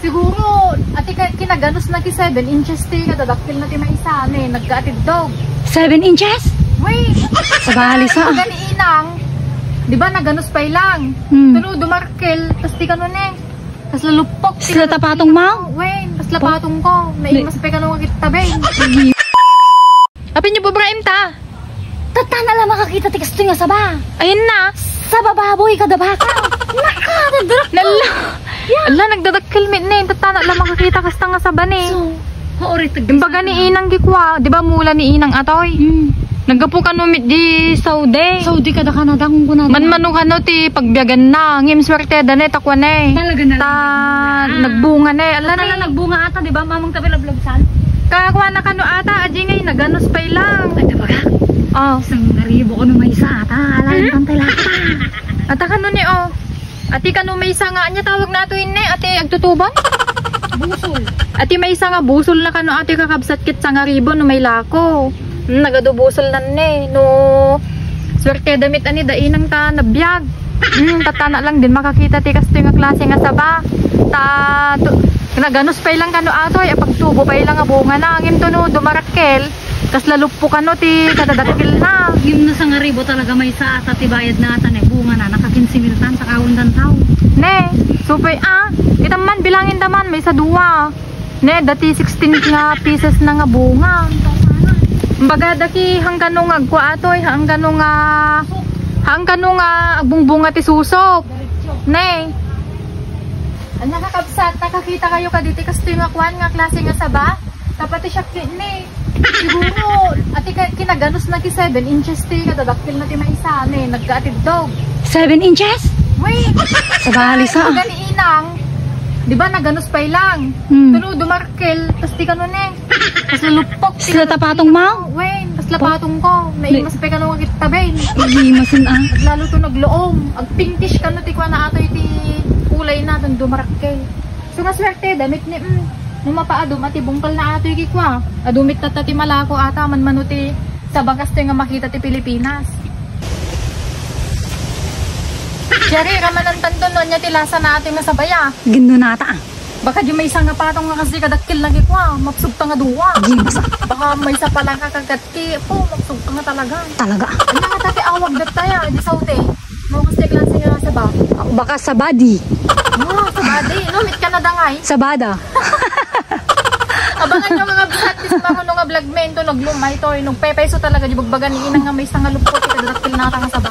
Siguro, ati kinaganos na ki 7 inches ti kadadaktil na ti maisa nagkaatid dog. 7 inches? Wait! Sa bali sa. Gani inang, di ba naganos pa ilang? Tulo dumarkel, tas ti kanon tas lalupok. Sila tapatong mau? Wait, tas lapatong ko. Naimas pa kanon kitabi. Apin niyo po Ibrahim ta? Tatana lang makakita ti kasto nga saba. Ayun na. Sa bababoy kadabaka. Nakadadrak. Nala. Ala, nagdadakkel mit na yung tatana lang makakita kasta nga sa bani. So, maorit tag. Imbaga ni inang gikwa, di ba mula ni inang atoy? Naggapo ka numit di Saudi. Saudi kada Canada kung kunada. Manmanong ano ti pagbiyagan na. Ngim swerte da ne takwa ne. Talaga na Ta nagbunga ne. Ala Tala ne. nagbunga ata, di ba? Mamang tabi-lablagsan. Kakakuha na kano ata. Aji ngay naganos pa ilang. Ay, dibaga? Oh. Isang naribo ko na may isa ata. Alain tantay lata. Ata kano ni oh. Ati kano may isa nga niya tawag nato ini. Ati agtutuban. Busol. Ati may isa nga busol na kano ati kakabsat kit sa nga ribo no may lako. Nagadubusol na ne. No. Swerte damit ani dainang ta nabiyag. Tatana lang din makakita ti kasto nga klase nga saba. Naganos pa ilang kano atoy. Pagtubo pa ilang nga bunga na. Ngim to no dumarakkel. Kas laluppo kano ti kadadakil na. Yung nasa nga ribo talaga may isa ata tibayad na ata bunga na. Nakakinsimiltan sa kaundan tao. Ne. Supay kita man bilangin taman may sa duwa. Ne dati 16 nga pieces na nga bunga. Baga daki hanggang nung agkwa atoy, hanggang nung agbungbunga ti susok. Ne. Ang nakakabsat, nakakita kayo kaditi kasto yung akwan nga klase nga saba. Tapos siya ni. Siguro, ati kinaganos na ki 7 inches ti kadadaktil na ti maisa nagkaatid dog. 7 inches? Wait! Sa bali sa. Gani inang, di ba naganos pa ilang? Tulo dumarkel, tas ti kanon tas lalupok. Sila tapatong mau? Wait, tas lapatong ko. Naimas pa kanon kitabi. Igimasin Lalo to nagloom. Ag pinkish kano ti kwa na ato iti kulay na dun dumarkel. So nga swerte, damit ni mapaadum ati bungkal na ato yung kikwa. Adumit na ti malako ata man manuti sa bagas to nga makita ti Pilipinas. Siyari, raman ang tanto nun niya tilasa na ating nasabaya. Gino nata. Baka di may isang nga patong nga kasi kadakil lagi kwa. Mapsugta nga duwa. Gimasa. Baka may isa palang kakagati. Po, mapsugta nga talaga. Talaga. Ano nga tati awag dat tayo. Di saute. Mo kasi klase nga sa ba? Baka sa body. Sa body. Numit ka na dangay. Sa bada. Abangan nyo mga bisat sa mga nga vlog men to naglumay to. Nung pepeso talaga di bagbagan ni inang nga may isang nga lupot. Kadakil na nga sa ba?